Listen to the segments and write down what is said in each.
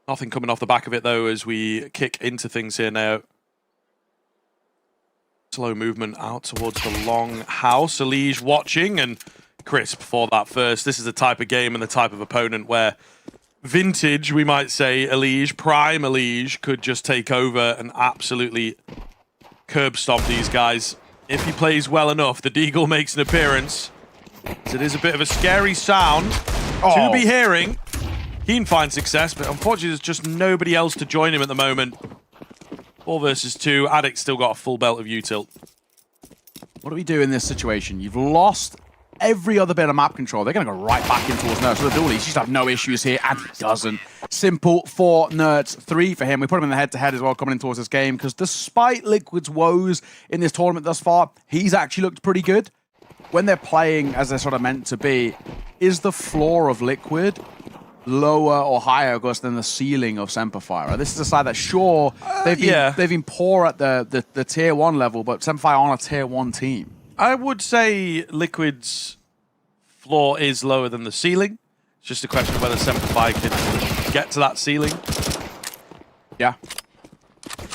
Nothing coming off the back of it, though, as we kick into things here now. Slow movement out towards the long house. Elige watching, and Crisp for that first. This is the type of game and the type of opponent where vintage, we might say, Elige, prime Elige, could just take over and absolutely curb stomp these guys. If he plays well enough, the Deagle makes an appearance. So it is a bit of a scary sound to be hearing. Keen finds success, but unfortunately there's just nobody else to join him at the moment. 4 versus 2. Addict's still got a full belt of util. What do we do in this situation? You've lost every other bit of map control. They're going to go right back in towards Nerds. So the dualies, he's have no issues here, and he doesn't. Simple for Nerds, 3 for him. We put him in the head-to-head as well coming in towards this game, because despite Liquid's woes in this tournament thus far, he's actually looked pretty good. When they're playing as they're sort of meant to be, is the floor of Liquid lower or higher, of course, than the ceiling of SemperFi? Right? This is a side that, sure, they've been poor at the tier 1 level, but SemperFi aren't a tier 1 team. I would say Liquid's floor is lower than the ceiling. It's just a question of whether SemperFi can get to that ceiling. Yeah.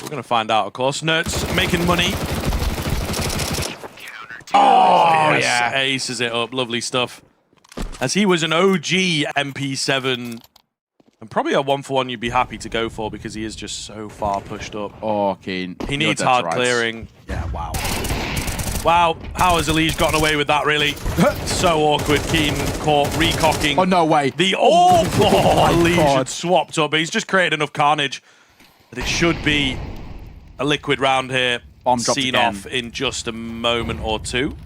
We're going to find out, of course. Nerds making money. Oh, yes, yeah. Aces it up. Lovely stuff. As he was an OG MP7, and probably a 1-for-1 you'd be happy to go for because he is just so far pushed up. Oh, Keen. He needs hard clearing. Yeah, wow. Wow, how has Elige gotten away with that, really? So awkward. Keen caught recocking. Oh, no way. The Elige had swapped up, but he's just created enough carnage that it should be a Liquid round here. Bomb dropped seen again. off in just a moment or two.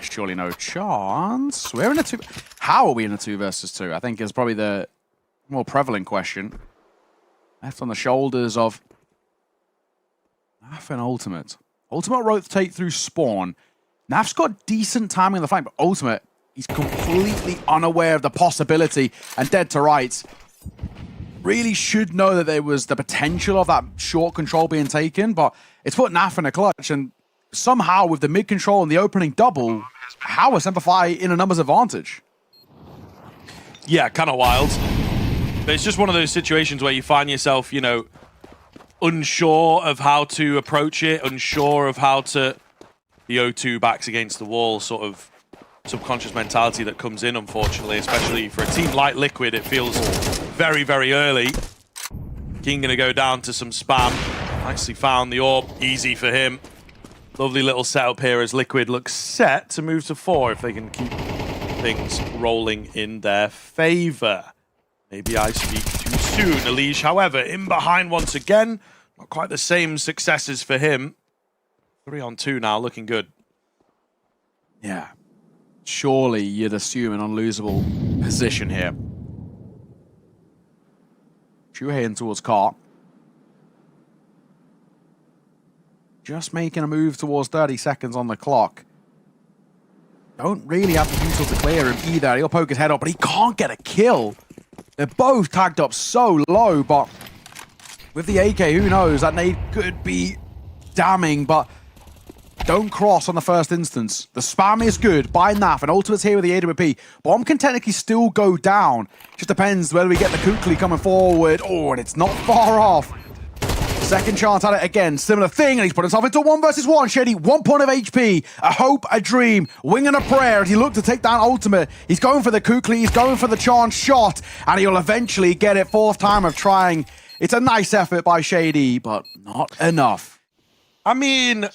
Surely no chance. We're in a 2... How are we in a 2 versus 2? I think is probably the more prevalent question. Left on the shoulders of Naf and Ultimate. Ultimate rotate through spawn. Naf's got decent timing in the fight, but Ultimate, he's completely unaware of the possibility and dead to rights. Really should know that there was the potential of that short control being taken, but it's put Naf in a clutch, and somehow with the mid control and the opening double, how is SemperFi in a numbers advantage? Yeah, kind of wild. But it's just one of those situations where you find yourself, you know, unsure of how to approach it, unsure of how to... The O2 backs against the wall sort of subconscious mentality that comes in, unfortunately, especially for a team like Liquid. It feels very, very early. King going to go down to some spam. Nicely found the orb. Easy for him. Lovely little setup here as Liquid looks set to move to 4 if they can keep things rolling in their favor. Maybe I speak too soon. Elige, however, in behind once again. Not quite the same successes for him. 3-on-2 now, looking good. Yeah. Surely you'd assume an unlosable position here. Shuhei in towards Car. Just making a move towards 30 seconds on the clock. Don't really have the util to clear him either. He'll poke his head up, but he can't get a kill. They're both tagged up so low, but with the AK, who knows? That nade could be damning, but don't cross on the first instance. The spam is good by Naf, and Ultimate's here with the AWP. Bomb can technically still go down. Just depends whether we get the Kukli coming forward. Oh, and it's not far off. Second chance at it again. Similar thing, and he's put himself into 1 versus 1. Shady, 1 point of HP. A hope, a dream, wing and a prayer. As he looked to take down Ultimate. He's going for the Kukli, he's going for the chance shot, and he'll eventually get it. 4th time of trying. It's a nice effort by Shady, but not enough. I mean,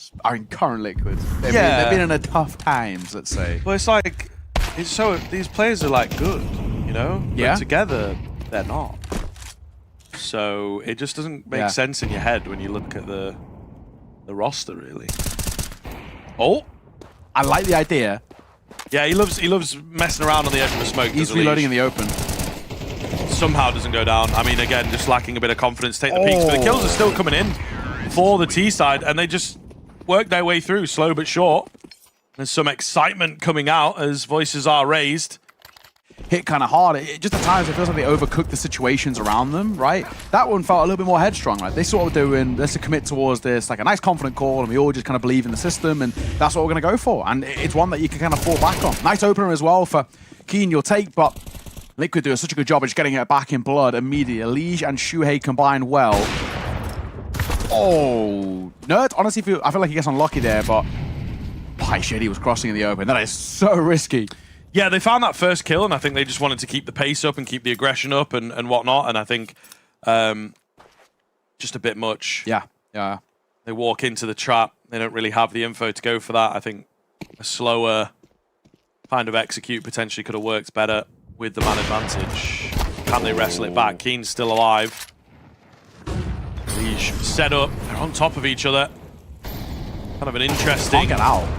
current Liquid. They've been in a tough times, let's say. Well, it's like, these players are like good, you know? Yeah. But together, they're not. So it just doesn't make sense in your head when you look at the roster, really. Oh, I like the idea. Yeah, he loves messing around on the edge of the smoke. He's reloading in the open. Somehow doesn't go down. I mean, again, just lacking a bit of confidence. Take the peaks, but the kills are still coming in for the T side, and they just work their way through, slow but sure. There's some excitement coming out as voices are raised. Hit kind of hard. Just at times it feels like they overcooked the situations around them, right? That one felt a little bit more headstrong. Like they sort of doing, let's commit towards this, like a nice confident call, and we all just kind of believe in the system, and that's what we're going to go for. And it's one that you can kind of fall back on. Nice opener as well for Keen, you'll take, but Liquid doing such a good job of just getting it back in blood immediately. Lige and Shuhei combined well. Oh, Nerd, honestly, I feel like he gets unlucky there, but Shady was crossing in the open. That is so risky. Yeah, they found that first kill, and I think they just wanted to keep the pace up and keep the aggression up and whatnot, and I think just a bit much. Yeah, yeah. They walk into the trap. They don't really have the info to go for that. I think a slower kind of execute potentially could have worked better with the man advantage. Can they wrestle it back? Keen's still alive. Lige set up. They're on top of each other. Kind of an interesting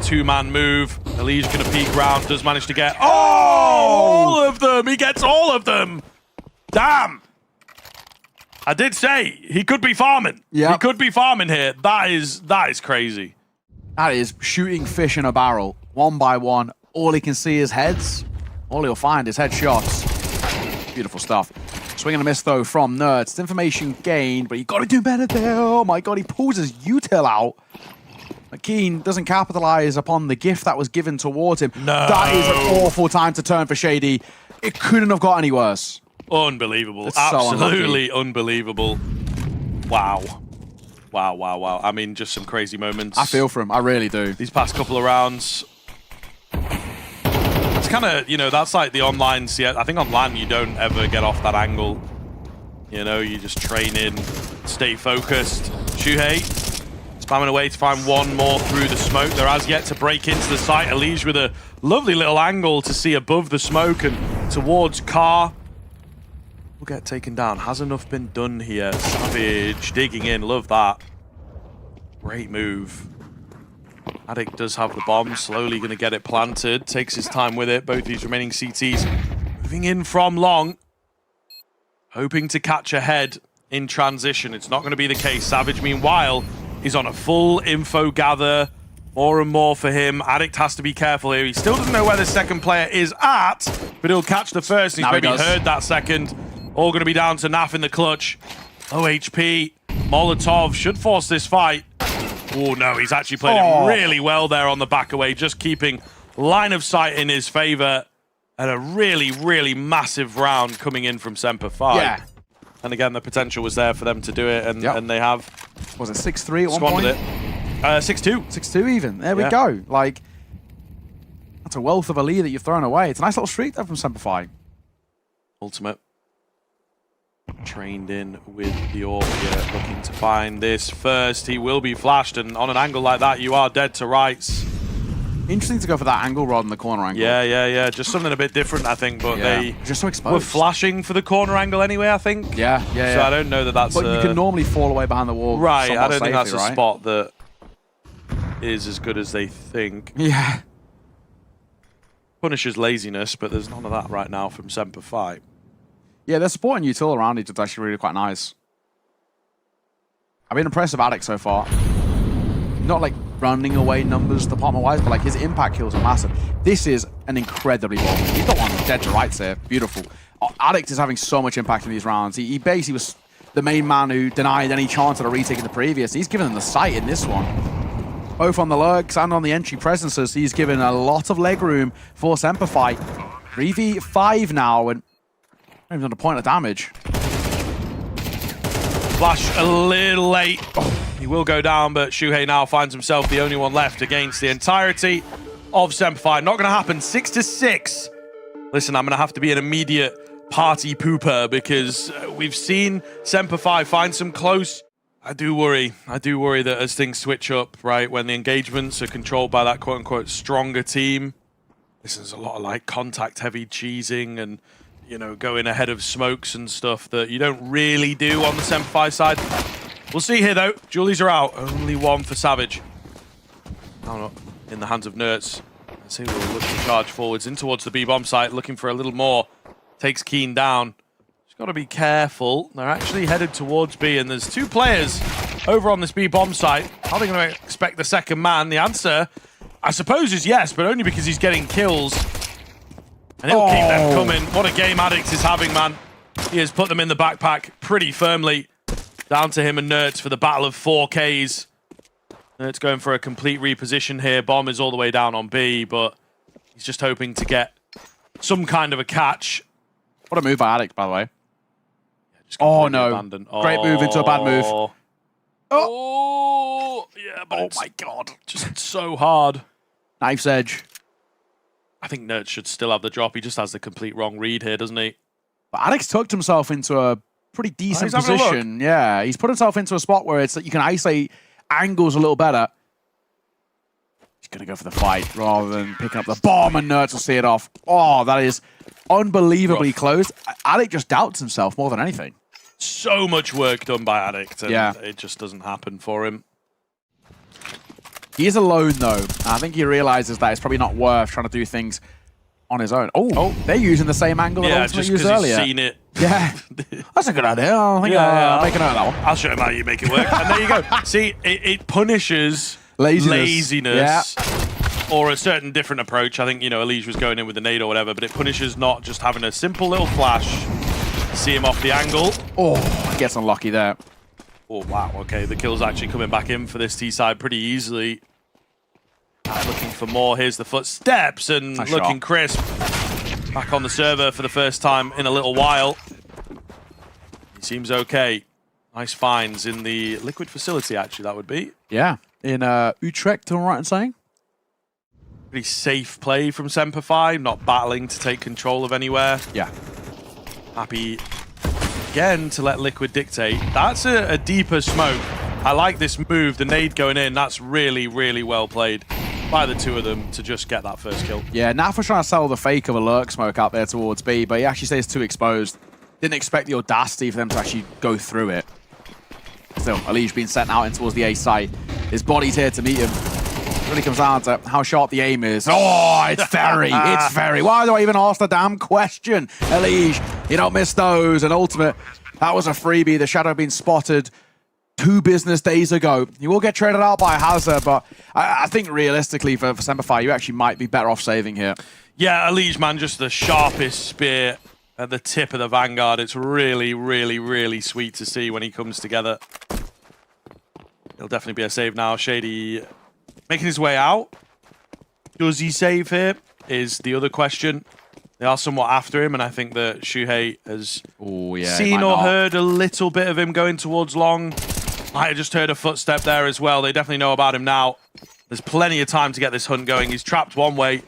two-man move. Lige going to peek around. Does manage to get... Oh! All of them! He gets all of them! Damn! I did say he could be farming. Yeah, he could be farming here. That is crazy. That is shooting fish in a barrel, one by one. All he can see is heads. All he'll find is headshots. Beautiful stuff. Swing and a miss, though, from Nerds. It's information gained, but he got to do better there. Oh, my God. He pulls his util out. Keen doesn't capitalize upon the gift that was given towards him. No. That is an awful time to turn for Shady. It couldn't have got any worse. Unbelievable. It's absolutely so unbelievable. Wow. Wow, wow, wow. I mean, just some crazy moments. I feel for him. I really do. These past couple of rounds. It's kind of, you know, that's like the online CS. I think online you don't ever get off that angle. You know, you just train in, stay focused. Shuhei spamming away to find one more through the smoke. They're as yet to break into the site. Lige with a lovely little angle to see above the smoke and towards Car. Will get taken down. Has enough been done here? Savage digging in. Love that. Great move. Addict does have the bomb, slowly going to get it planted. Takes his time with it. Both these remaining CTs moving in from long. Hoping to catch ahead in transition. It's not going to be the case. Savage, meanwhile, is on a full info gather. More and more for him. Addict has to be careful here. He still doesn't know where the second player is at, but he'll catch the first. He's maybe heard that second. All going to be down to Naf in the clutch. Low HP. Molotov should force this fight. Oh, no, he's actually played it really well there on the back away, just keeping line of sight in his favor. And a really, really massive round coming in from SemperFi. Yeah. And again, the potential was there for them to do it, and they have. Was it 6-3 at one point? Squandered it. 6-2. 6-2 even. There we go. Like, that's a wealth of a lead that you've thrown away. It's a nice little streak there from SemperFi. Ultimate. Trained in with the orb here, looking to find this first. He will be flashed, and on an angle like that, you are dead to rights. Interesting to go for that angle rather than the corner angle. Yeah. Just something a bit different, I think, but they just so exposed. were flashing for the corner angle anyway, I think. Yeah. So I don't know that that's But you can normally fall away behind the wall. Right, I don't safely, think that's a spot that is as good as they think. Yeah. Punishes laziness, but there's none of that right now from SemperFi. Yeah, they're supporting util around it. It's actually really quite nice. I've been impressed with Addict so far. Not like running away numbers department-wise, but like his impact kills are massive. This is an incredibly well. He's got one dead to rights here. Beautiful. Addict is having so much impact in these rounds. He basically was the main man who denied any chance at a retake in the previous. He's given them the sight in this one. Both on the lurks and on the entry presences, he's given a lot of leg room for SemperFi. 3v5 now, and not even on a point of damage. Flash a little late. He will go down, but Shuhei now finds himself the only one left against the entirety of SemperFi. Not going to happen. 6-6. Listen, I'm going to have to be an immediate party pooper because we've seen SemperFi find some close. I do worry that as things switch up, right, when the engagements are controlled by that quote-unquote stronger team, this is a lot of like contact-heavy cheesing and, you know, going ahead of smokes and stuff that you don't really do on the SemperFi side. We'll see here, though. Julies are out. Only one for Savage. Now not in the hands of Nerds. Let's see, we'll look to charge forwards in towards the B-bomb site, looking for a little more. Takes Keen down. Just got to be careful. They're actually headed towards B, and there's two players over on this B-bomb site. How are they going to expect the second man? The answer, I suppose, is yes, but only because he's getting kills. And he'll keep them coming. What a game Addict is having, man. He has put them in the backpack pretty firmly. Down to him and Nerds for the battle of 4Ks. Nerds going for a complete reposition here. Bomb is all the way down on B, but he's just hoping to get some kind of a catch. What a move by Addict, by the way. Just Oh, completely no. abandoned. Great move into a bad move. Oh, yeah, but Oh it's my god. just so hard. Knife's edge. I think Nerd should still have the drop. He just has the complete wrong read here, doesn't he? But Addict's tucked himself into a pretty decent he's having a look. position. Yeah, he's put himself into a spot where it's that you can isolate angles a little better. He's going to go for the fight rather than picking up the bomb, and Nerds will see it off. Oh, that is unbelievably Rough. close. Addict just doubts himself more than anything. So much work done by Addict, and Yeah. it just doesn't happen for him. He is alone, though. And I think he realizes that it's probably not worth trying to do things on his own. Oh, they're using the same angle that Yeah, Ultimate just used because he's earlier. seen it. Yeah, that's a good idea. I think Yeah, I'll make a note of that one. I'll show him how you make it work. And there you go. See, it punishes laziness or a certain different approach. I think, you know, Elige was going in with the nade or whatever, but it punishes not just having a simple little flash, see him off the angle. Oh, he gets unlucky there. Oh, wow. Okay, the kill's actually coming back in for this T side pretty easily. Looking for more. Here's the footsteps and Nice looking shot. crisp. Back on the server for the first time in a little while. He seems okay. Nice finds in the Liquid facility, actually, that would be. Yeah, in Utrecht, am I right in saying? Pretty safe play from SemperFi, not battling to take control of anywhere. Yeah. Happy again to let Liquid dictate. That's a deeper smoke. I like this move, the nade going in. That's really, really well played by the two of them to just get that first kill. Yeah, Naf was trying to sell the fake of a lurk smoke out there towards B, but he actually stays too exposed. Didn't expect the audacity for them to actually go through it. Still, Elige being sent out in towards the A site. His body's here to meet him. It really comes down to how sharp the aim is. Oh, it's very, it's very. Why do I even ask the damn question? Elige, you don't miss those. And Ultimate, that was a freebie. The Shadow being spotted 2 business days ago. He will get traded out by Hazard, but I think realistically for SemperFi, you actually might be better off saving here. Yeah, Elige, man, just the sharpest spear at the tip of the Vanguard. It's really, really, really sweet to see when he comes together. He'll definitely be a save now. Shady making his way out. Does he save here is the other question. They are somewhat after him, and I think that Shuhei has seen or heard a little bit of him going towards long. Might have just heard a footstep there as well. They definitely know about him now. There's plenty of time to get this hunt going. He's trapped one way.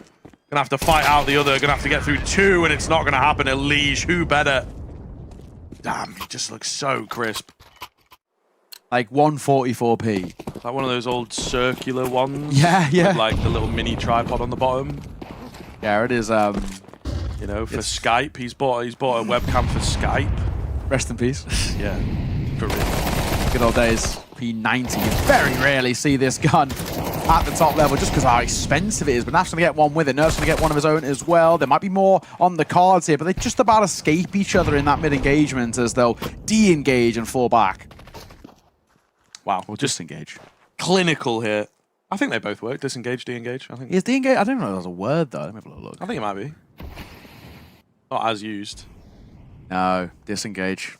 Gonna have to fight out the other. Gonna have to get through 2, and it's not gonna happen. Elige, who better? Damn, he just looks so crisp. Like 144p. Like one of those old circular ones. Yeah, yeah. With like the little mini tripod on the bottom. Yeah, it is. You know, for Skype. He's bought a webcam for Skype. Rest in peace. Yeah, for real. Good old days. P90. You very rarely see this gun at the top level just because of how expensive it is. But Naf's going to get one with it. Nerf's going to get one of his own as well. There might be more on the cards here, but they just about escape each other in that mid-engagement as they'll de-engage and fall back. Wow, we'll just engage. Clinical here. I think they both work. Disengage, de-engage. I think. Is de-engage? I don't know if there's a word though. Let me have a little look. I think it might be. Not as used. No, disengage.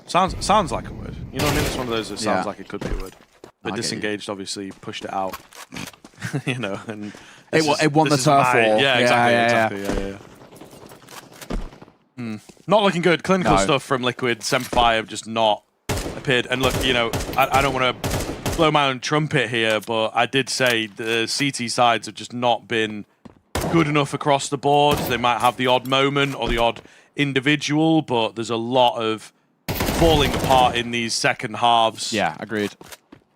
Sounds like a word. You know what I mean? It's one of those that sounds Yeah. like it could be a word. But I get disengaged obviously pushed it out. You know, and It won the this is turf my- war. Yeah, exactly. Yeah. Not looking good. Clinical No. stuff from Liquid. SemperFi have just not appeared. And look, you know, I don't want to blow my own trumpet here, but I did say the CT sides have just not been good enough across the board. They might have the odd moment or the odd individual, but there's a lot of falling apart in these second halves. Yeah, agreed.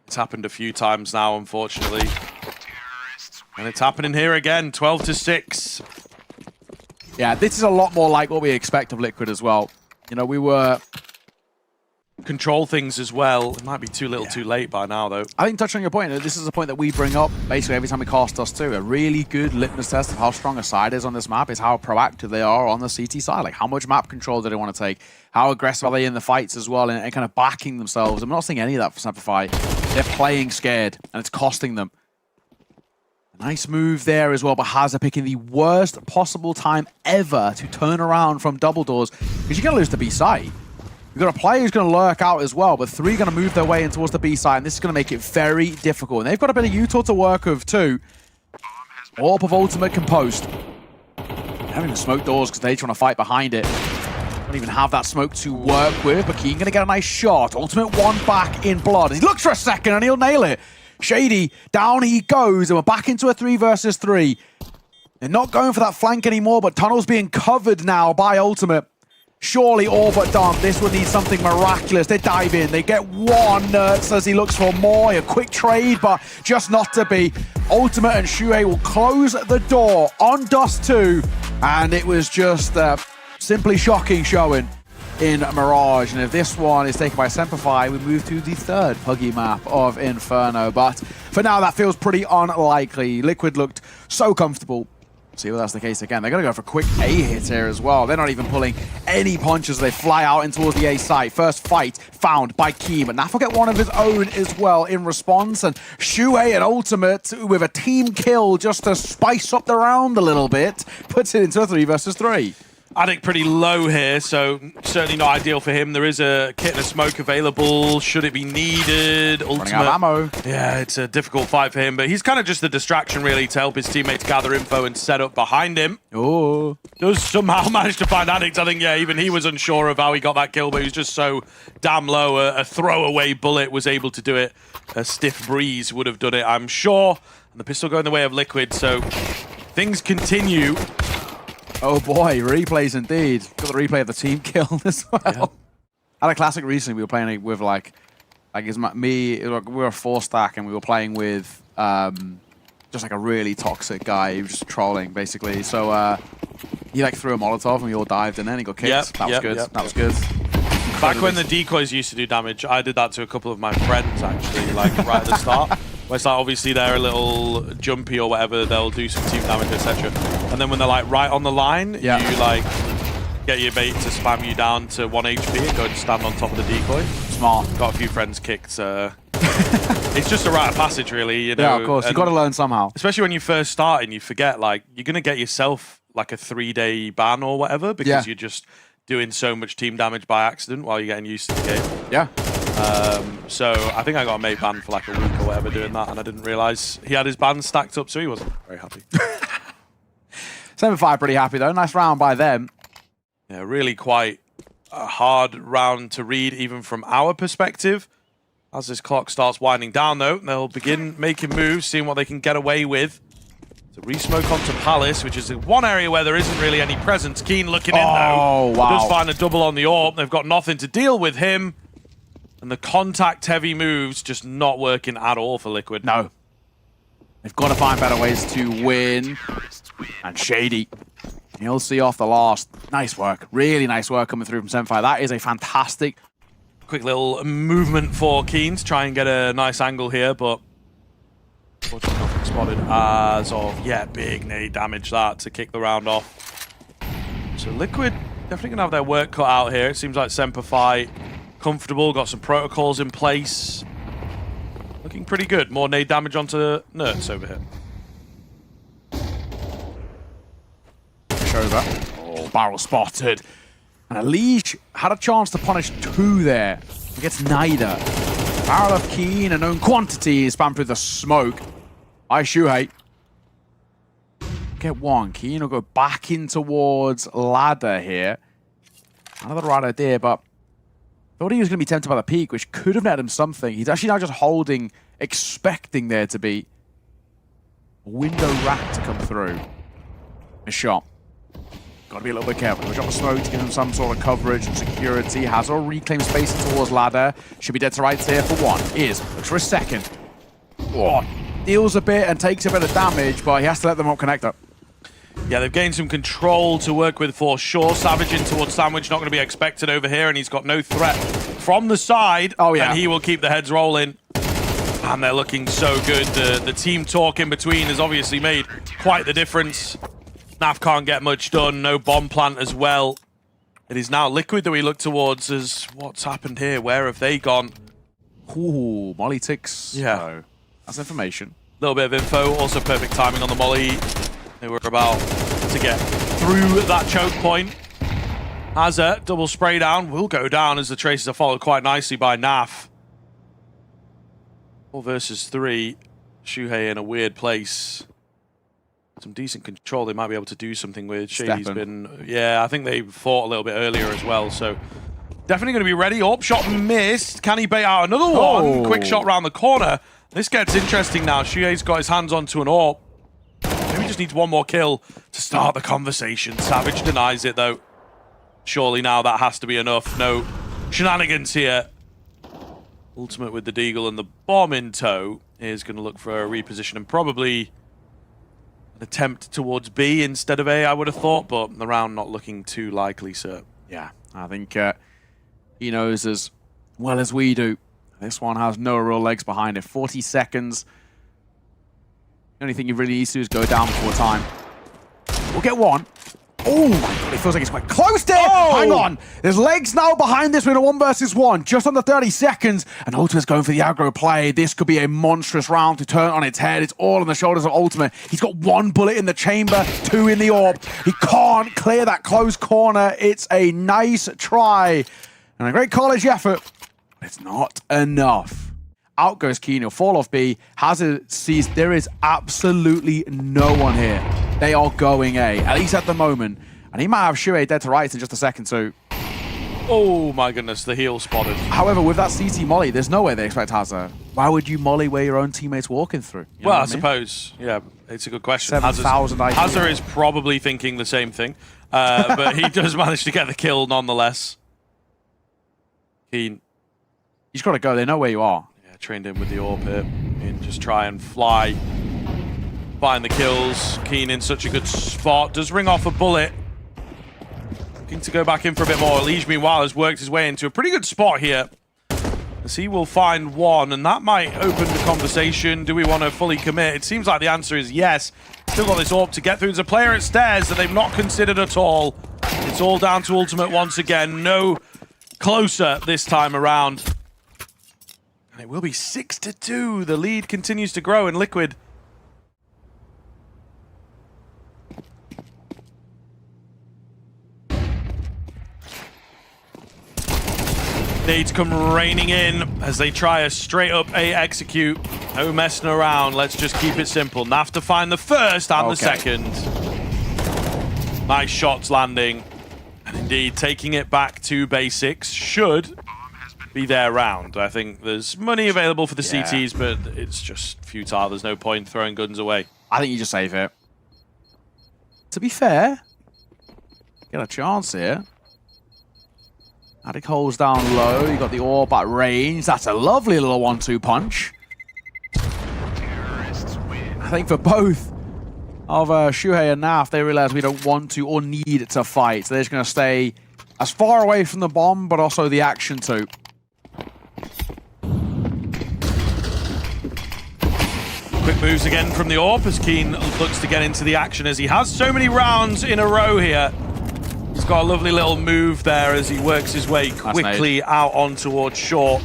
It's happened a few times now, unfortunately. And it's happening here again, 12-6. Yeah, this is a lot more like what we expect of Liquid as well. You know, we were... Control things as well. It might be too little too late by now, though. I think touching on your point, this is a point that we bring up basically every time we cast us too. A really good litmus test of how strong a side is on this map is how proactive they are on the CT side. Like how much map control do they want to take? How aggressive are they in the fights as well and kind of backing themselves? I'm not seeing any of that for SemperFi. They're playing scared and it's costing them. A nice move there as well, but Hazard picking the worst possible time ever to turn around from double doors because you're going to lose the B side. You've got a player who's going to lurk out as well, but 3 going to move their way in towards the B side, and this is going to make it very difficult. And they've got a bit of util to work with too. Orb of Ultimate can post. Having to smoke doors because they trying to fight behind it. Don't even have that smoke to work with, but Keen gonna get a nice shot. Ultimate one back in blood. He looks for a second and he'll nail it. Shady, down he goes, and we're back into a 3 versus 3. They're not going for that flank anymore, but Tunnel's being covered now by Ultimate. Surely all but done. This would need something miraculous. They dive in. They get one. Nerds as he looks for more. A quick trade, but just not to be. Ultimate and Shuhei will close the door on Dust 2. And it was just simply shocking showing in Mirage. And if this one is taken by SemperFi, we move to the third Puggy map of Inferno. But for now, that feels pretty unlikely. Liquid looked so comfortable. See if that's the case again. They're going to go for a quick A hit here as well. They're not even pulling any punches as they fly out in towards the A site. First fight found by Keem. And Naf will get one of his own as well in response. And Shuhei and Ultimate with a team kill just to spice up the round a little bit. Puts it into a 3 versus 3. Addict pretty low here, so certainly not ideal for him. There is a kit and a smoke available, should it be needed. Running out of ammo. Yeah, it's a difficult fight for him, but he's kind of just a distraction, really, to help his teammates gather info and set up behind him. Oh. Does somehow manage to find Addict. I think, yeah, even he was unsure of how he got that kill, but he was just so damn low. A throwaway bullet was able to do it. A stiff breeze would have done it, I'm sure. And the pistol going the way of Liquid, so things continue. Oh boy, replays indeed. Got the replay of the team kill as well. Yeah. At a classic recently, we were playing with like it's me. We were a 4-stack and we were playing with just like a really toxic guy. He was just trolling basically. So he like threw a Molotov and we all dived in and he got kicked. Yep, that was good. That was good. Back when the decoys used to do damage, I did that to a couple of my friends actually, like right at the start. Where it's like obviously they're a little jumpy or whatever, they'll do some team damage, etc. And then when they're like right on the line, you like get your bait to spam you down to 1 HP and go and stand on top of the decoy. Smart. Got a few friends kicked. It's just a rite of passage, really. You know? Yeah, of course. You've got to learn somehow. Especially when you first start and you forget, like, you're going to get yourself like a 3-day ban or whatever because you're just doing so much team damage by accident while you're getting used to the game. Yeah. So I think I got a mate ban for like a week or whatever doing that, and I didn't realise he had his ban stacked up, so he wasn't very happy. SemperFi pretty happy though. Nice round by them. Yeah, really quite a hard round to read, even from our perspective. As this clock starts winding down, though, they'll begin making moves, seeing what they can get away with. To re-smoke onto Palace, which is one area where there isn't really any presence. Keen looking in, though. Oh, wow. Does find a double on the AWP. They've got nothing to deal with him. And the contact-heavy moves just not working at all for Liquid. No. They've got to find better ways to win. And Shady, he'll see off the last. Nice work. Really nice work coming through from SemperFi. That is a fantastic... Quick little movement for Keen to try and get a nice angle here, but... Unfortunately, nothing spotted as of, big nade damage that to kick the round off. So Liquid definitely going to have their work cut out here. It seems like SemperFi comfortable, got some protocols in place. Looking pretty good. More nade damage onto Nerds over here. Shows up. Oh, barrel spotted. And Alish had a chance to punish 2 there. He gets neither. Barrel of Keen, a known quantity, is spammed through the smoke. By Shuhei. Get 1. Keen will go back in towards ladder here. Another right idea, but thought he was going to be tempted by the peak, which could have net him something. He's actually now just holding, expecting there to be a window rack to come through. A shot. Got to be a little bit careful. We drop the smoke to give him some sort of coverage and security. Has all reclaimed space towards ladder. Should be dead to rights here for 1. Looks for a second. Oh, deals a bit and takes a bit of damage, but he has to let them up connector. Yeah, they've gained some control to work with for sure. Savage in towards Sandwich, not going to be expected over here, and he's got no threat from the side. Oh, yeah. And he will keep the heads rolling. And they're looking so good. The team talk in between has obviously made quite the difference. Naf can't get much done. No bomb plant as well. It is now Liquid that we look towards as what's happened here. Where have they gone? Ooh, Molly ticks. Yeah. So, that's information. A little bit of info. Also perfect timing on the Molly. They were about to get through that choke point. Hazza, double spray down, will go down as the traces are followed quite nicely by Naf. 4 versus 3. Shuhei in a weird place. some decent control. They might be able to do something with. Shady's Steppin'. been... Yeah, I think they fought a little bit earlier as well, so... Definitely going to be ready. Orb shot missed. Can he bait out another one? Quick shot round the corner. This gets interesting now. Shuhei's got his hands onto an Orb. Maybe just needs one more kill to start the conversation. Savage denies it, though. Surely now that has to be enough. No shenanigans here. Ultimate with the Deagle and the bomb in tow is going to look for a reposition and probably an attempt towards B instead of A, I would have thought, but the round not looking too likely, sir. Yeah, I think he knows as well as we do. This one has no real legs behind it. 40 seconds. The only thing he really needs to do is go down before time. We'll get one. Oh my god, it feels like it's quite close there. Oh! Hang on. There's legs now behind this. We're in a 1 versus 1. Just under 30 seconds. And Ultimate's going for the aggro play. This could be a monstrous round to turn on its head. It's all on the shoulders of Ultimate. He's got 1 bullet in the chamber, 2 in the orb. He can't clear that close corner. It's a nice try. And a great college effort. But it's not enough. Out goes Keen. He'll fall off B. Hazard sees there is absolutely no one here. They are going A, at least at the moment. And he might have Shuhei dead to rights in just a second, too. Oh my goodness, the heel spotted. However, with that CT molly, there's no way they expect Hazard. Why would you molly where your own teammate's walking through? You know Well, I what mean? suppose, yeah, it's a good question. 7,000 IQ. Hazard is probably thinking the same thing, but he does manage to get the kill nonetheless. Keen. You just got to go. They know where you are. Yeah, trained in with the orb here. And just try and fly. Find the kills. Keen in such a good spot. Does ring off a bullet. Looking to go back in for a bit more. Liege, meanwhile, has worked his way into a pretty good spot here. As he will find one, and that might open the conversation. Do we want to fully commit? It seems like the answer is yes. Still got this orb to get through. There's a player at stairs that they've not considered at all. It's all down to Ultimate once again. No closer this time around. And it will be 6-2. The lead continues to grow in Liquid. Nades come raining in as they try a straight up A execute. No messing around. Let's just keep it simple. Naf to find the first and the second. Nice shots landing. And indeed, taking it back to basics should be their round. I think there's money available for the CTs, but it's just futile. There's no point throwing guns away. I think you just save it. To be fair, get a chance here. Attic holds down low. You got the orb at range. That's a lovely little 1-2 punch. I think for both of Shuhei and Naf, they realize we don't want to or need to fight. So they're just going to stay as far away from the bomb, but also the action too. Quick moves again from the orb as Keen looks to get into the action as he has so many rounds in a row here. He's got a lovely little move there as he works his way quickly out on towards short.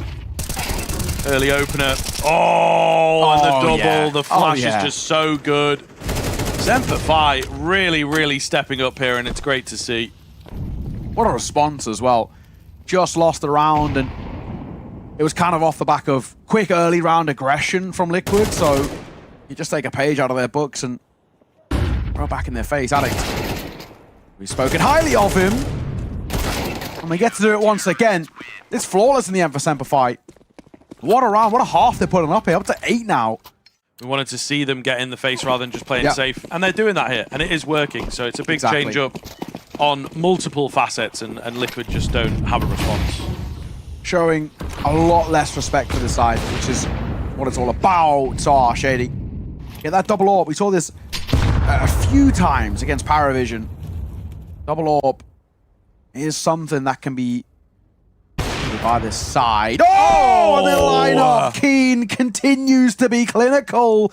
Early opener. Oh, and the double. Yeah. The flash is just so good. SemperFi really, really stepping up here, and it's great to see. What a response as well. Just lost the round, and it was kind of off the back of quick early round aggression from Liquid, so you just take a page out of their books and throw it back in their face. Addict. We've spoken highly of him, and we get to do it once again. It's flawless in the end for SemperFi. What a round, what a half they're putting up here, up to 8 now. We wanted to see them get in the face rather than just playing safe, and they're doing that here, and it is working, so it's a big change up on multiple facets, and Liquid just don't have a response. Showing a lot less respect for the side, which is what it's all about. Ah, Shady. Get that double orb. We saw this a few times against Paravision. Double orb is something that can be by this side. Oh, and the lineup. Keen continues to be clinical.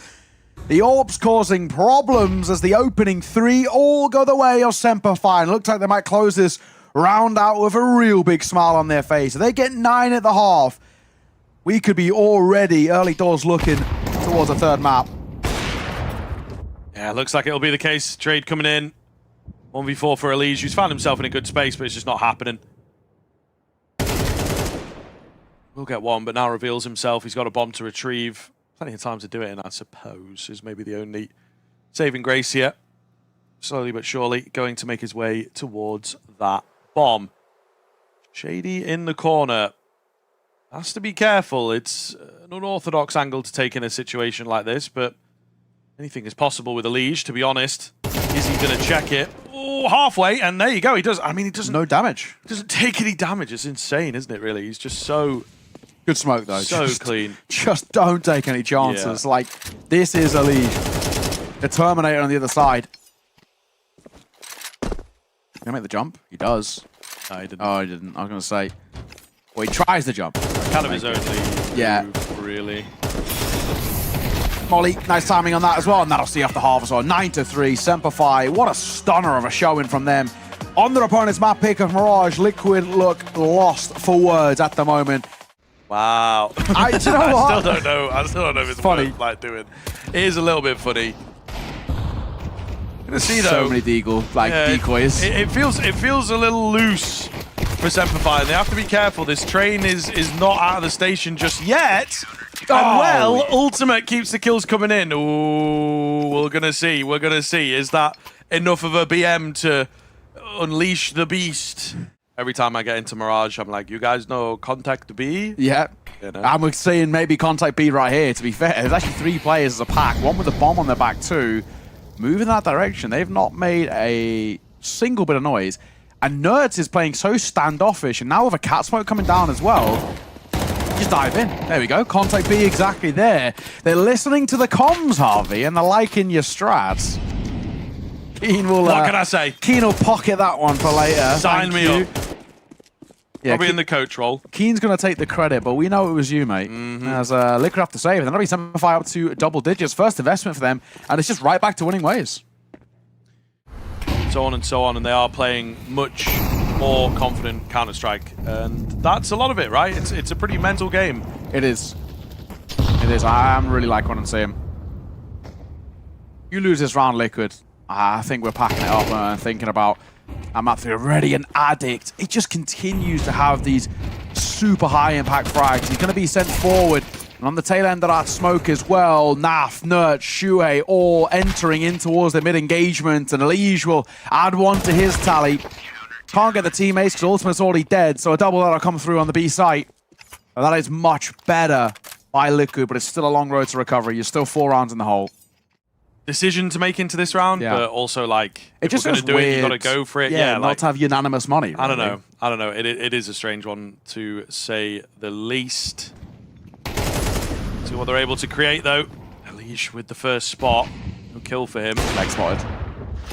The orb's causing problems as the opening 3 all go the way of SemperFi. And it looks like they might close this round out with a real big smile on their face. If they get 9 at the half, we could be already early doors looking towards a third map. Yeah, looks like it'll be the case. Trade coming in. 1v4 for Elise, who's found himself in a good space, but it's just not happening. We'll get one, but now reveals himself. He's got a bomb to retrieve. Plenty of time to do it, and I suppose is maybe the only saving grace here. Slowly but surely going to make his way towards that bomb. Shady in the corner. Has to be careful. It's an unorthodox angle to take in a situation like this, but anything is possible with Elige, to be honest. Is he going to check it? Oh, halfway, and there you go. He does. I mean, he doesn't. No damage. Doesn't take any damage. It's insane, isn't it, really? He's just so... Good smoke, though. So clean. Just don't take any chances. Like, this is Elige. The Terminator on the other side. Can he make the jump? He does. No, he didn't. Oh, he didn't. I was going to say... Well, he tries the jump. Kind of his only move, really. Molly, nice timing on that as well, and that'll see after half as well. 9-3, SemperFi. What a stunner of a showing from them. On their opponent's map pick of Mirage, Liquid look lost for words at the moment. Wow. Do you know what? I still don't know if it's funny. worth, like, doing. It is a little bit funny. Gonna see though. So many decoys. It feels a little loose for SemperFi. They have to be careful. This train is not out of the station just yet. And well, Ultimate keeps the kills coming in. Ooh, we're gonna see. We're gonna see. Is that enough of a BM to unleash the beast? Every time I get into Mirage, I'm like, you guys know Contact B? Yeah. You know? And we're seeing maybe Contact B right here, to be fair. There's actually 3 players as a pack, one with a bomb on their back too. Move in that direction. They've not made a single bit of noise. And Nerds is playing so standoffish, and now with a cat smoke coming down as well, just dive in. There we go. Contact B exactly there. They're listening to the comms, Harvey, and they're liking your strats. Keen will... what can I say? Keen will pocket that one for later. Sign me up. Yeah, Probably in the coach role. Keen's going to take the credit, but we know it was you, mate. As Liquid have to save. And that'll be SemperFi up to double digits. First investment for them, and it's just right back to winning ways. So on and so on, and they are playing much more confident Counter-Strike. And that's a lot of it, right? It's a pretty mental game. It is. It is. I am really like what I'm saying. You lose this round, Liquid. I think we're packing it up and thinking about Matthew already an addict. He just continues to have these super high impact frags. He's going to be sent forward. And on the tail end of that smoke as well, Naf, Nert, Shuhei all entering in towards the mid-engagement. And Elige will add one to his tally. Can't get the teammates because Ultimate's already dead. So a double that'll come through on the B site. And that is much better by Liquid, but it's still a long road to recovery. You're still 4 rounds in the hole. Decision to make into this round, but also like if just we're going to do it, you got to go for it. Yeah, not like, to have unanimous money. I don't know. I don't know. It is a strange one to say the least. See what they're able to create though. Elige with the first spot. No kill for him. Leg spotted.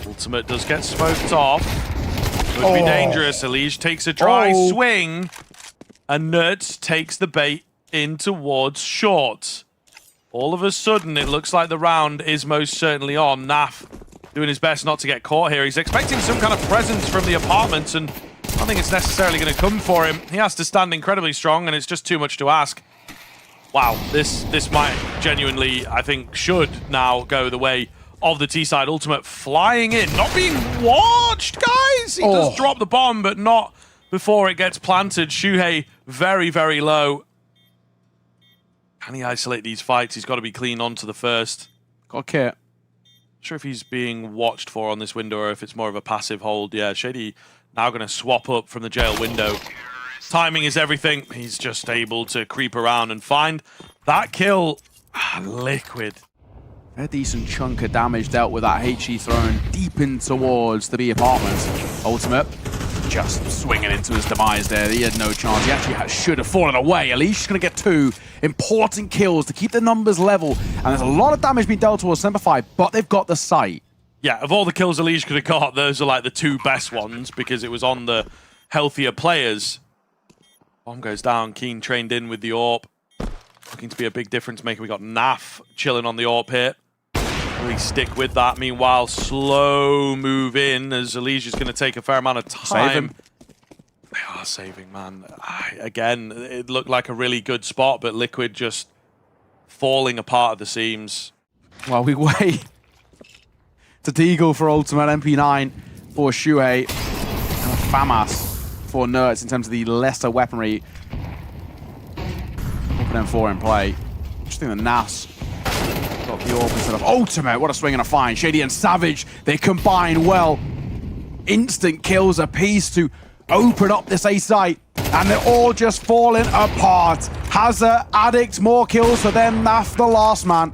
Ultimate does get smoked off. Could be dangerous. Elige takes a dry swing, and Nerds takes the bait in towards short. All of a sudden, it looks like the round is most certainly on. Naf doing his best not to get caught here. He's expecting some kind of presence from the apartments, and I don't think it's necessarily going to come for him. He has to stand incredibly strong, and it's just too much to ask. Wow, this might genuinely, I think, should now go the way of the T-side. Ultimate flying in, not being watched, guys! He does drop the bomb, but not before it gets planted. Shuhei very, very low. Can he isolate these fights? He's got to be clean onto the first. Got a kit. Not sure if he's being watched for on this window or if it's more of a passive hold. Yeah, Shady now going to swap up from the jail window. Timing is everything. He's just able to creep around and find that kill. Liquid. A decent chunk of damage dealt with that HE thrown deep in towards the B apartments. Ultimate just swinging into his demise there. He had no chance. He actually should have fallen away. Elige going to get 2 important kills to keep the numbers level. And there's a lot of damage being dealt towards SemperFi, but they've got the site. Yeah, of all the kills Elige could have got, those are like the 2 best ones because it was on the healthier players. Bomb goes down. Keen trained in with the AWP. Looking to be a big difference maker. We got Naf chilling on the AWP here. Really stick with that. Meanwhile, slow move in as Elige is going to take a fair amount of time. They are saving, man. Again, it looked like a really good spot, but Liquid just falling apart at the seams. Well, we wait. It's a Deagle for Ultimate, MP9 for Shuhei, and a FAMAS for Nerds in terms of the lesser weaponry. Open M4 in play. Interesting that Nas got got the orb instead of ultimate. What a swing and a find. Shady and Savage, they combine well. Instant kills apiece to open up this A site, and they're all just falling apart. Hazard, Addict, more kills for them. Naf, the last man.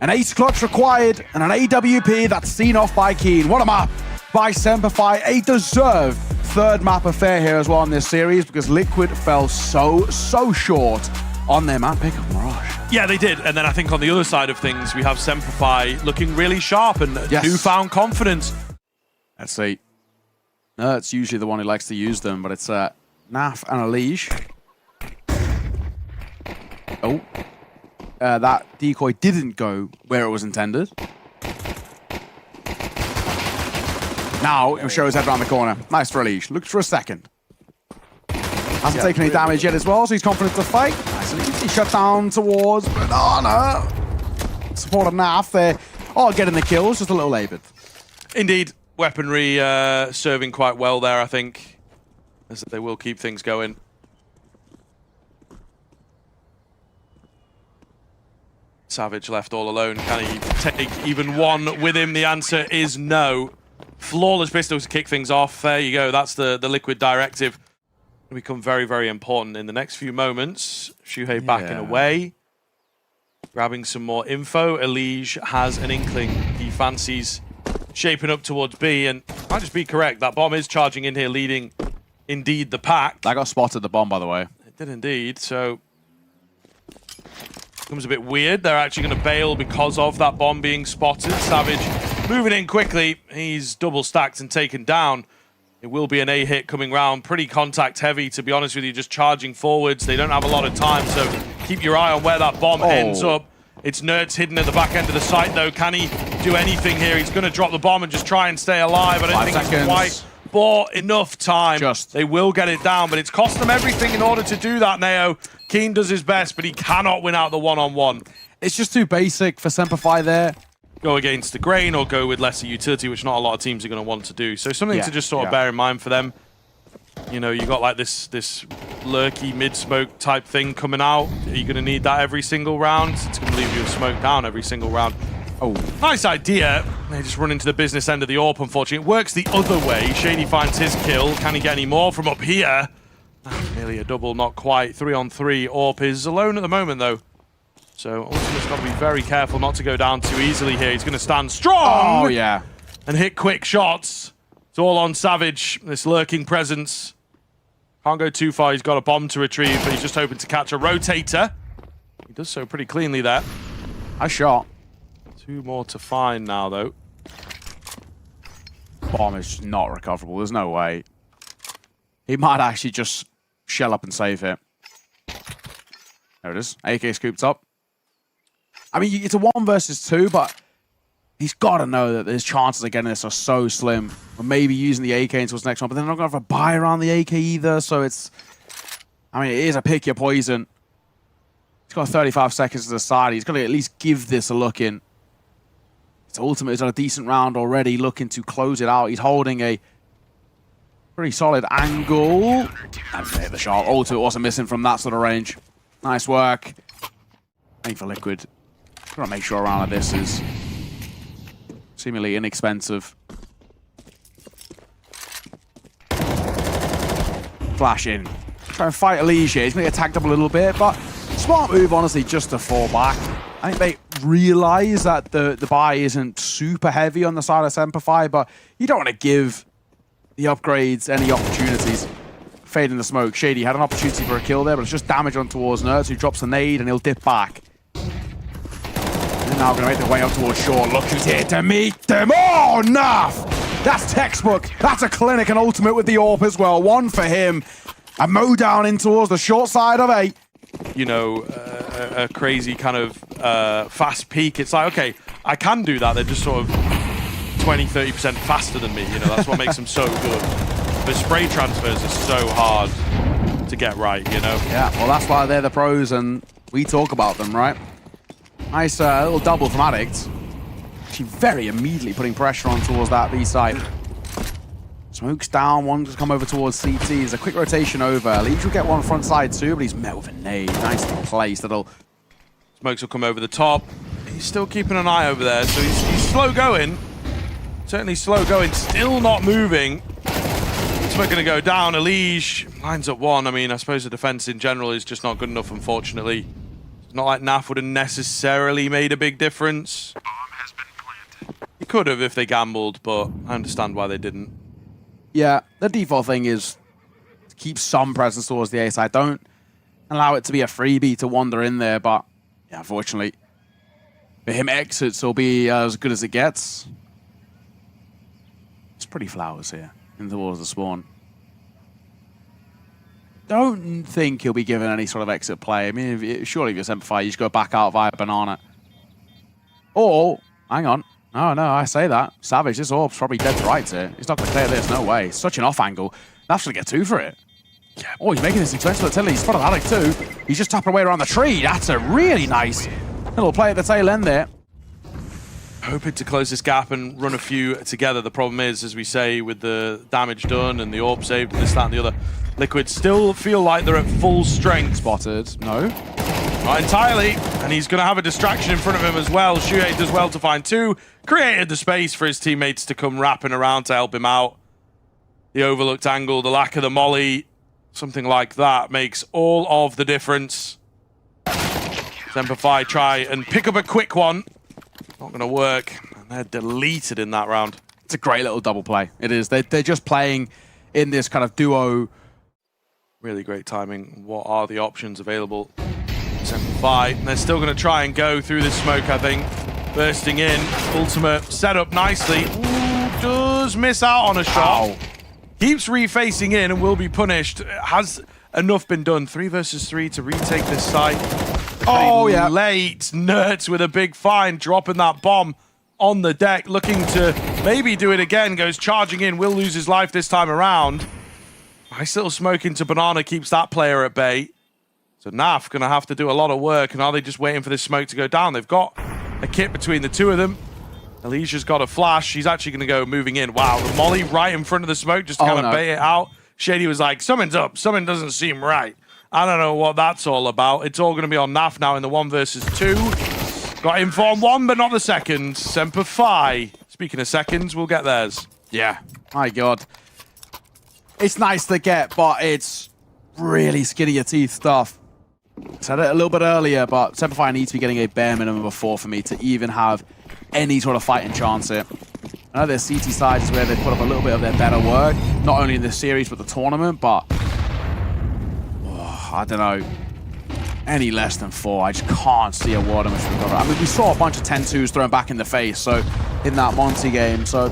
An ace clutch required, and an AWP that's seen off by Keen. What a map by SemperFi. A deserved third map affair here as well in this series, because Liquid fell so short on their map pick of Mirage. Yeah, they did. And then I think on the other side of things, we have SemperFi looking really sharp and newfound confidence. Let's see. No, it's usually the one who likes to use them, but it's Naf and Elige. Oh. That decoy didn't go where it was intended. Now, he'll show his head around the corner. Nice for Elige. Looked for a second. Hasn't taken any damage yet as well, so he's confident to fight. Nice and easy. Shut down towards Banana. Support of Naf there. Oh, getting the kills, just a little labored. Indeed. Weaponry serving quite well there, I think. As they will keep things going. Savage left all alone. Can he take even one with him? The answer is no. Flawless pistols to kick things off. There you go. That's the Liquid directive. It'll become very, very important in the next few moments. Shuhei backing away. Grabbing some more info. Elige has an inkling. He fancies shaping up towards B, and might just be correct. That bomb is charging in here, leading indeed the pack. That got spotted, the bomb, by the way. It did indeed, so becomes a bit weird. They're actually going to bail because of that bomb being spotted. Savage moving in quickly. He's double stacked and taken down. It will be an A hit coming round. Pretty contact heavy, to be honest with you, just charging forwards. They don't have a lot of time, so keep your eye on where that bomb ends up. It's Nerds hidden at the back end of the site, though. Can he do anything here? He's going to drop the bomb and just try and stay alive. I don't think he's quite bought enough time. They will get it down, but it's cost them everything in order to do that, Neo. Keen does his best, but he cannot win out the one-on-one. It's just too basic for SemperFi there. Go against the grain or go with lesser utility, which not a lot of teams are going to want to do. So something to just sort of bear in mind for them. You know, you got like this lurky mid-smoke type thing coming out. Are you going to need that every single round? It's going to leave you with smoke down every single round. Oh, nice idea. They just run into the business end of the AWP, unfortunately. It works the other way. Shady finds his kill. Can he get any more from up here? Nearly a double, not quite. 3-on-3. AWP is alone at the moment, though. So Ultimate's got to be very careful not to go down too easily here. He's going to stand strong. Oh, yeah. And hit quick shots. It's all on Savage, this lurking presence. Can't go too far. He's got a bomb to retrieve, but he's just hoping to catch a rotator. He does so pretty cleanly there. Nice shot. 2 more to find now, though. Bomb is not recoverable. There's no way. He might actually just shell up and save it. There it is. AK scooped up. I mean, it's a 1 versus 2, but he's got to know that his chances of getting this are so slim. Or maybe using the AK until his next one, but they're not going to have a buy around the AK either, so it's... I mean, it is a pick your poison. He's got 35 seconds to the side. He's got to at least give this a look in. It's Ultimate. He's on a decent round already, looking to close it out. He's holding a pretty solid angle. And hit the shot. Ultimate wasn't missing from that sort of range. Nice work. I think for Liquid, got to make sure a round like this is seemingly inexpensive. Flash in. Try and fight Elige here. He's going to get tagged up a little bit, but smart move, honestly, just to fall back. I think they realize that the buy isn't super heavy on the side of SemperFi, but you don't want to give the upgrades any opportunities. Fade in the smoke. Shady had an opportunity for a kill there, but it's just damage on towards Nerds, who drops a nade, and he'll dip back. They're now going to make their way up towards Shore. Look who's here to meet them. Oh, Naf! That's textbook. That's a clinic and Ultimate with the AWP as well. 1 for him. A mow down in towards the short side of A. You know, a crazy kind of fast peak. It's like, okay, I can do that. They're just sort of 20-30% faster than me. You know, that's what makes them so good. But spray transfers are so hard to get right, you know? Yeah, well, that's why they're the pros, and we talk about them, right? Nice little double from Addict. Actually very immediately putting pressure on towards that B side. Smoke's down, one just come over towards CT. There's a quick rotation over. Leach will get one front side too, but he's met with a nade. Nicely placed. Smokes will come over the top. he's still keeping an eye over there, so he's slow going. Certainly slow going, still not moving. It's not going to go down. Elige lines up one. I mean, I suppose the defense in general is just not good enough, unfortunately. It's not like NAF would have necessarily made a big difference. Bomb has been planted. He could have if they gambled, but I understand why they didn't. Yeah, the default thing is to keep some presence towards the A side. Don't allow it to be a freebie to wander in there, but yeah, unfortunately, for him, exits will be as good as it gets. It's pretty flowers here in towards the spawn. Don't think he'll be given any sort of exit play. I mean, surely if you're SemperFi, you just go back out via banana. Or, hang on. No, I say that. Savage, this orb's probably dead to rights here. He's not going to clear this, no way. Such an off angle. That's going to get two for it. Yeah. Oh, he's making this expensive utility. He's spotted Alec too. He's just tapping away around the tree. That's a really nice little play at the tail end there. Hoping to close this gap and run a few together. The problem is, as we say, with the damage done and the orb saved and this, that, and the other, Liquid still feel like they're at full strength. Spotted. No. Not entirely. And he's going to have a distraction in front of him as well. Shuhei does well to find two. Created the space for his teammates to come wrapping around to help him out. The overlooked angle, the lack of the molly, something like that makes all of the difference. SemperFi try and pick up a quick one. Not going to work. And they're deleted in that round. It's a great little double play. It is. They're just playing in this kind of duo. Really great timing. What are the options available? SemperFi. They're still going to try and go through this smoke, I think. Bursting in. Ultimate set up nicely. Ooh, does miss out on a shot. Ow. Keeps refacing in and will be punished. Has enough been done? 3 versus 3 to retake this site. Oh, yeah. Late. Nerds with a big find, dropping that bomb on the deck, looking to maybe do it again. Goes charging in, will lose his life this time around. Nice little smoke into Banana, keeps that player at bay. So NAF going to have to do a lot of work, and are they just waiting for this smoke to go down? They've got a kit between the two of them. Alicia's got a flash. She's actually going to go moving in. Wow, the molly right in front of the smoke just to kind of bait it out. Shady was like, something's up. Something doesn't seem right. I don't know what that's all about. It's all going to be on NAF now in the 1 versus 2. Got info on 1, but not the second. SemperFi. Speaking of seconds, we'll get theirs. Yeah. My God. It's nice to get, but it's really skinny your teeth stuff. Said it a little bit earlier, but SemperFi needs to be getting a bare minimum of 4 for me to even have any sort of fighting chance here. I know their CT side is where they put up a little bit of their better work, not only in this series but the tournament, but I don't know, any less than 4, I just can't see a world in which we've got. I mean, we saw a bunch of 10-2s thrown back in the face, so in that Monty game, so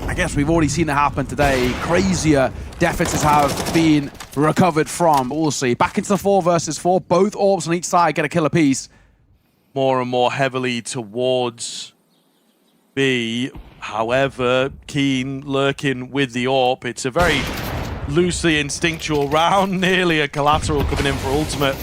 I guess we've already seen it happen today. Crazier deficits have been recovered from, but we'll see. Back into the 4 versus 4, both orbs on each side get a kill apiece. More and more heavily towards B. However, Keen lurking with the AWP. It's a very loosely instinctual round. Nearly a collateral coming in for ultimate.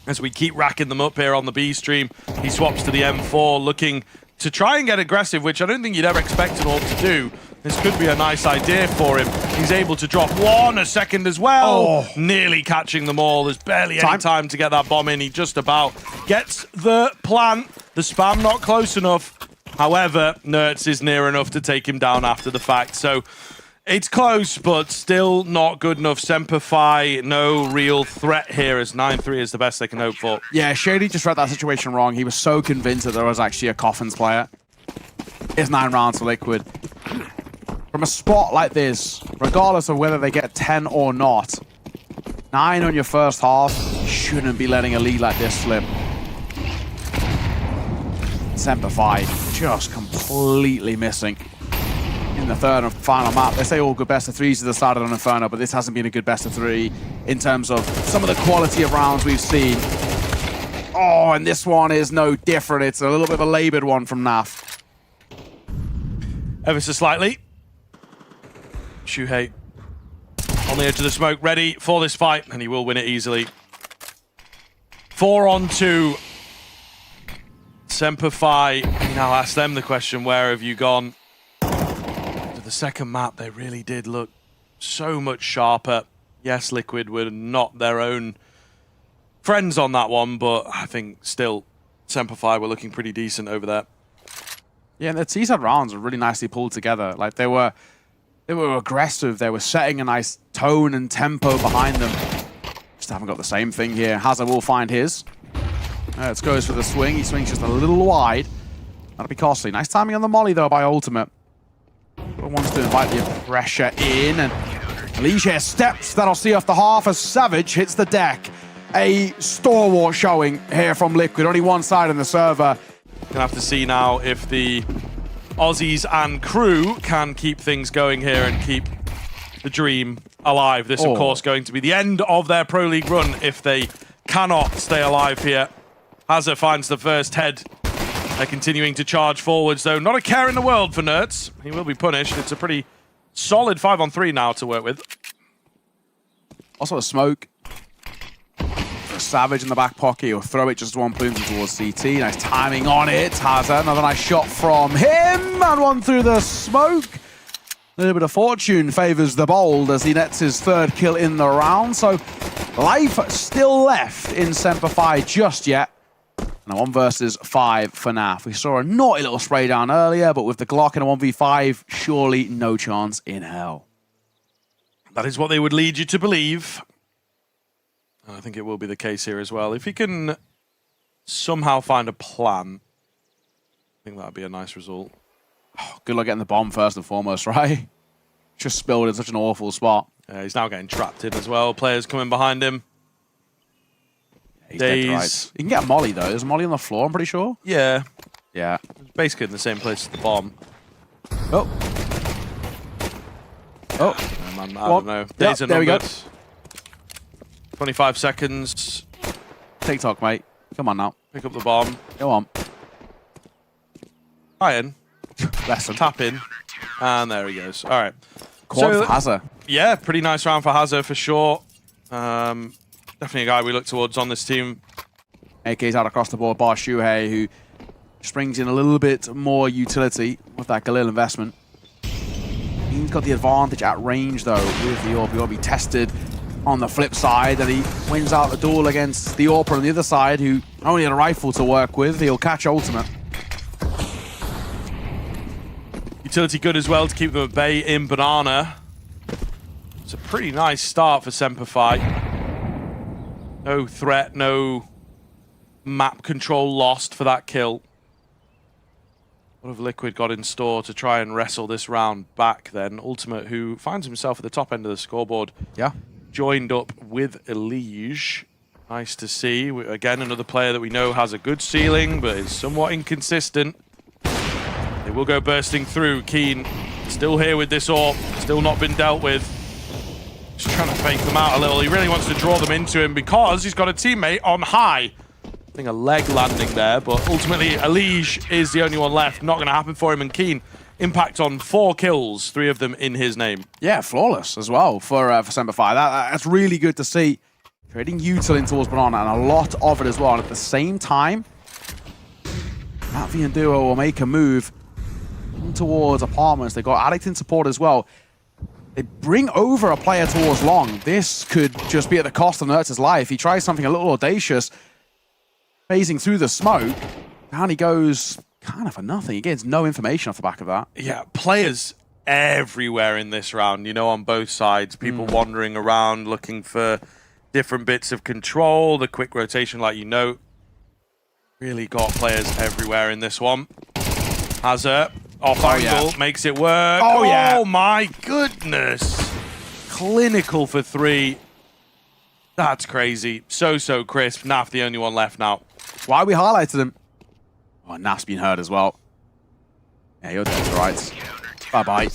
As we keep racking them up here on the B stream, he swaps to the M4, looking to try and get aggressive, which I don't think you'd ever expect an AWP to do. This could be a nice idea for him. He's able to drop one, a second as well. Nearly catching them all. There's barely any time to get that bomb in. He just about gets the plant. The spam not close enough. However, Nertz is near enough to take him down after the fact. So it's close, but still not good enough. SemperFi, no real threat here, as 9-3 is the best they can hope for. Yeah, Shady just read that situation wrong. He was so convinced that there was actually a Coffins player. It's 9 rounds for Liquid. From a spot like this, regardless of whether they get 10 or not, 9 on your first half, you shouldn't be letting a lead like this slip. SemperFi just completely missing in the third and final map. They say all good best of 3s at the start of an Inferno, but this hasn't been a good best of 3 in terms of some of the quality of rounds we've seen. Oh, and this one is no different. It's a little bit of a labored one from NAF. Ever so slightly. Shuhei on the edge of the smoke, ready for this fight, and he will win it easily. 4 on 2. SemperFi, now ask them the question, where have you gone? To the second map, they really did look so much sharper. Yes, Liquid were not their own friends on that one, but I think still SemperFi were looking pretty decent over there. Yeah, and the T-side rounds are really nicely pulled together. Like they were aggressive. They were setting a nice tone and tempo behind them. Just haven't got the same thing here. Hazard will find his. It goes for the swing. He swings just a little wide. That'll be costly. Nice timing on the molly though by Ultimate. But wants to invite the pressure in, and Elige here steps. That'll see off the half as Savage hits the deck. A stalwart showing here from Liquid. Only one side in the server. Gonna have to see now if the Aussies and crew can keep things going here and keep the dream alive. This, of course, going to be the end of their Pro League run if they cannot stay alive here. Hazard finds the first head. They're continuing to charge forwards, though. Not a care in the world for Nerds. He will be punished. It's a pretty solid 5-on-3 now to work with. Also a smoke. Savage in the back pocket. He'll throw it just one plume towards CT. Nice timing on it. Hazard, another nice shot from him. And one through the smoke. A little bit of fortune favors the bold as he nets his third kill in the round. So life still left in SemperFi just yet. And a 1 versus 5 for NAF. We saw a naughty little spray down earlier, but with the Glock in a 1v5, surely no chance in hell. That is what they would lead you to believe. And I think it will be the case here as well. If he can somehow find a plan, I think that would be a nice result. Oh, good luck getting the bomb first and foremost, right? Just spilled in such an awful spot. He's now getting trapped in as well. Players coming behind him. He's dead to rights. You can get a molly though. There's a molly on the floor, I'm pretty sure. Yeah. Yeah. It's basically in the same place as the bomb. Oh. Oh. I don't know. Days are there we go. 25 seconds. TikTok, mate. Come on now. Pick up the bomb. Go on. Iron. Lesson. Tap in. And there he goes. All right. Quad for Hazard. Yeah, pretty nice round for Hazard for sure. Definitely a guy we look towards on this team. AK's out across the board. Bar Shuhei, who just brings in a little bit more utility with that Galil investment. He's got the advantage at range, though, with the AWP. He will be tested on the flip side, and he wins out the duel against the AWP on the other side, who only had a rifle to work with. He'll catch Ultimate. Utility good as well to keep them at bay in Banana. It's a pretty nice start for SemperFi. No threat, no map control lost for that kill. What have Liquid got in store to try and wrestle this round back then? Ultimate, who finds himself at the top end of the scoreboard. Yeah. Joined up with Elige. Nice to see. Again, another player that we know has a good ceiling, but is somewhat inconsistent. They will go bursting through. Keen still here with this AWP. Still not been dealt with. Just trying to fake them out a little. He really wants to draw them into him because he's got a teammate on high. I think a leg landing there, but ultimately Elige is the only one left. Not going to happen for him, and Keen impact on 4 kills, 3 of them in his name. Yeah, flawless as well for SemperFi. That's really good to see. Trading util in towards Banana, and a lot of it as well. And at the same time, Latvian duo will make a move in towards apartments. They got Addict in support as well. They bring over a player towards long. This could just be at the cost of Nertz's life. He tries something a little audacious, phasing through the smoke. Down he goes, kind of for nothing. He gets no information off the back of that. Yeah, players everywhere in this round, you know, on both sides. People wandering around looking for different bits of control. The quick rotation, like you know, really got players everywhere in this one. Hazard, off angle, makes it work. Oh, yeah. Oh, my goodness. Clinical for 3. That's crazy. So crisp. Naf, the only one left now. Why we highlighted him? Oh, Naf's been hurt as well. Yeah, you're dead to rights. Bye-bye.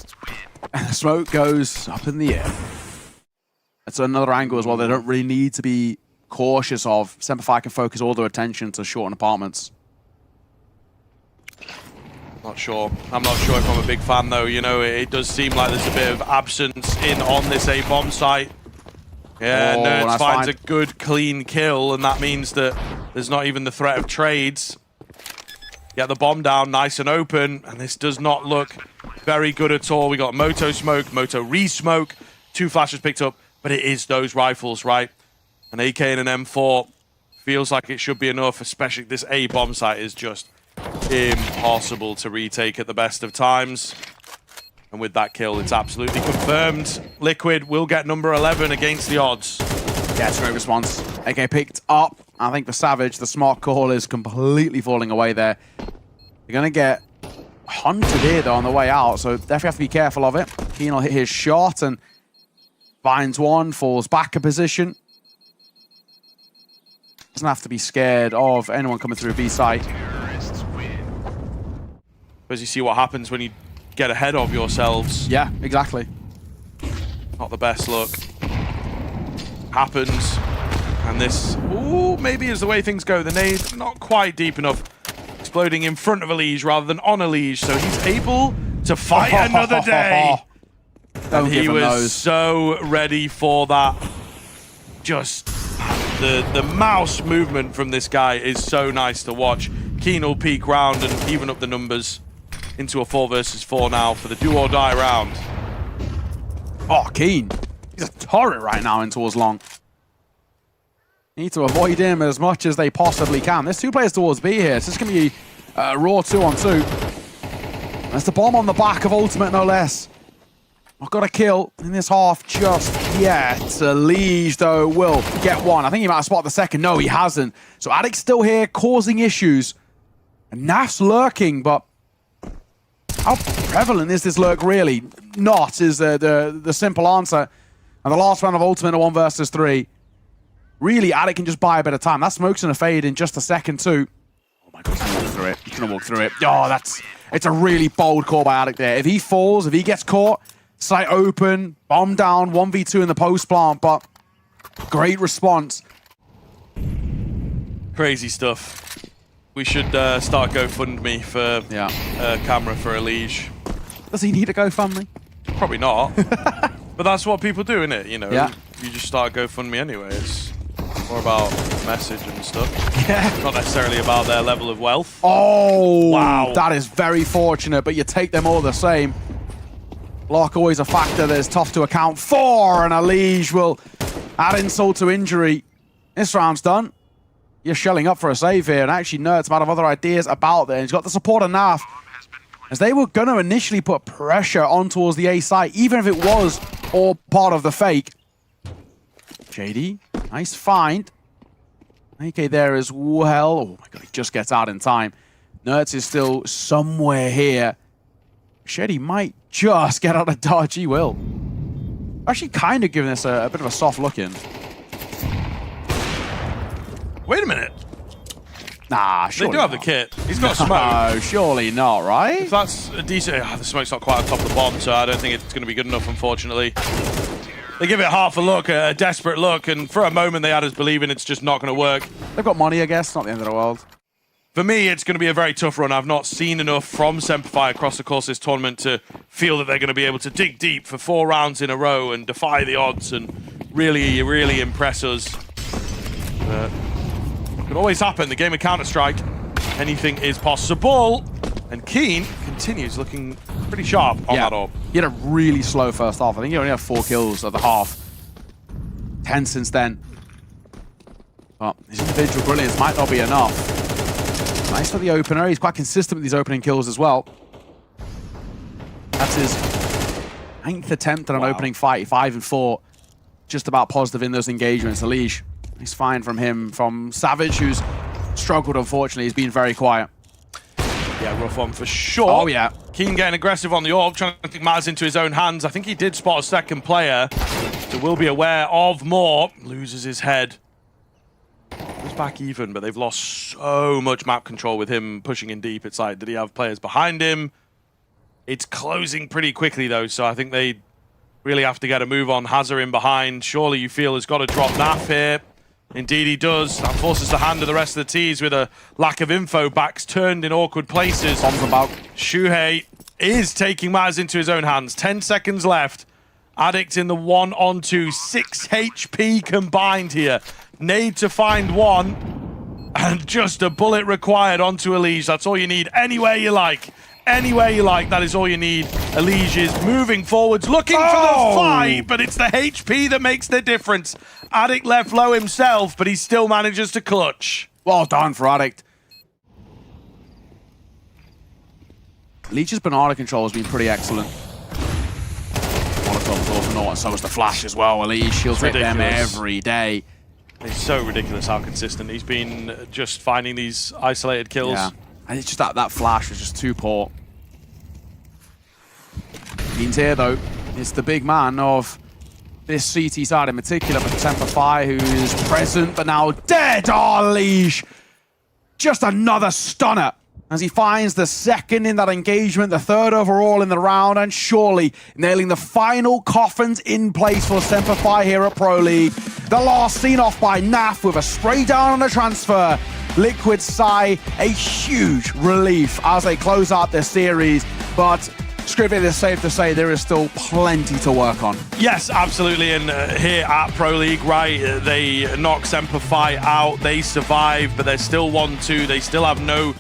And the smoke goes up in the air. That's another angle as well they don't really need to be cautious of. SemperFi can focus all their attention to shorten apartments. Not sure. I'm not sure if I'm a big fan, though. You know, it does seem like there's a bit of absence in on this A-bomb site. Yeah, Nerds finds a good, clean kill, and that means that there's not even the threat of trades. Get the bomb down nice and open, and this does not look very good at all. We got Moto smoke, Moto re-smoke, 2 flashes picked up, but it is those rifles, right? An AK and an M4 Feels like it should be enough, especially this A bomb site is just impossible to retake at the best of times. And with that kill, it's absolutely confirmed. Liquid will get number 11 against the odds. Yeah, it's a great response. AK picked up. I think for Savage, the smart call is completely falling away there. You're going to get hunted here, though, on the way out, so definitely have to be careful of it. Keen will hit his shot and finds one, falls back a position. Doesn't have to be scared of anyone coming through B site. As you see what happens when you get ahead of yourselves. Yeah, exactly. Not the best look. Happens. And this, ooh, maybe is the way things go. The nade, not quite deep enough. Exploding in front of a liege rather than on a liege. So he's able to fight another day. Don't And give he him was those. so ready for that. Just the mouse movement from this guy is so nice to watch. Keen will peek round and even up the numbers into a 4 versus 4 now for the do or die round. Oh, Keen. He's a torrent right now in towards long. Need to avoid him as much as they possibly can. There's 2 players towards B here. So this is going to be a raw 2-on-2. There's the bomb on the back of Ultimate, no less. I've got a kill in this half just yet. Liege, though, will get one. I think he might have spotted the second. No, he hasn't. So Addict's still here, causing issues. And Naf's lurking, but how prevalent is this lurk really? Not is the simple answer. And the last round of Ultimate, a 1 versus 3. Really, Addict can just buy a bit of time. That smoke's gonna fade in just a second too. Oh my god, he's gonna walk through it. He's gonna walk through it. Oh, it's a really bold call by Addict there. If he falls, if he gets caught, site open, bomb down, 1v2 in the post plant, but great response. Crazy stuff. We should start GoFundMe for a camera for a liege. Does he need a GoFundMe? Probably not. But that's what people do, innit? You know, Yeah. you just start GoFundMe anyway. It's more about message and stuff. Yeah. Not necessarily about their level of wealth. Oh, Wow. That is very fortunate, but you take them all the same. Block always a factor that is tough to account for, and a liege will add insult to injury. This round's done. You're shelling up for a save here, and actually Nerds might have other ideas about there. He's got the support of Naf, as they were going to initially put pressure on towards the A site, even if it was all part of the fake. JD, nice find. AK there as well. Oh my god, he just gets out in time. Nerds is still somewhere here. Shady might just get out of dodge. He will. Actually kind of giving this a bit of a soft look in. Wait a minute. Nah, They surely do have the not. kit. He's got smoke. No, surely not, right? If that's a decent... the smoke's not quite on top of the bomb, so I don't think it's going to be good enough, unfortunately. They give it half a look, a desperate look, and for a moment they had us believing it's just not going to work. They've got money, I guess. Not the end of the world. For me, it's going to be a very tough run. I've not seen enough from SemperFi across the course of this tournament to feel that they're going to be able to dig deep for 4 rounds in a row and defy the odds and really, really impress us. It can always happen. The game of Counter-Strike. Anything is possible. And Keen continues looking pretty sharp on that orb. He had a really slow first half. I think he only had 4 kills at the half. 10 since then. But his individual brilliance might not be enough. Nice for the opener. He's quite consistent with these opening kills as well. That's his 9th attempt at an opening fight. 5 and 4. Just about positive in those engagements. Alish, nice find from him. From Savage, who's struggled, unfortunately. He's been very quiet. Yeah, rough one for sure. Oh, yeah. Keen getting aggressive on the orb, trying to take matters into his own hands. I think he did spot a second player, so we'll be aware of more. Loses his head. Goes back even, but they've lost so much map control with him pushing in deep. It's like, did he have players behind him? It's closing pretty quickly, though, so I think they really have to get a move on. Hazard in behind. Surely you feel has got to drop Naf here. Indeed he does. That forces the hand of the rest of the T's with a lack of info. Backs turned in awkward places. Bombs about. Shuhei is taking matters into his own hands. 10 seconds left. Addict in the 1-on-2. 6 HP combined here. Need to find one. And just a bullet required onto Elise. That's all you need. Anywhere you like. anywhere you like. That is all you need. Elige is moving forwards, looking for the fight, but it's the HP that makes the difference. Addict left low himself, but he still manages to clutch. Well done for Addict. Leech's banana control has been pretty excellent. Molotov's also not, and so is the flash as well. Leech, he'll hit them every day. It's so ridiculous how consistent he's been just finding these isolated kills. Yeah, and it's just that flash was just too poor. Beans here though, it's the big man of this CT side in particular, but SemperFi, who is present but now dead. Oh, Leech! Just another stunner as he finds the second in that engagement, the third overall in the round, and surely nailing the final coffins in place for SemperFi here at Pro League. The last seen off by Naf with a spray down on the transfer. Liquid sigh, a huge relief as they close out their series, but Scriv, it is safe to say there is still plenty to work on. Yes, absolutely. And here at Pro League, right, they knock SemperFi out. They survive, but they're still 1-2. They still have no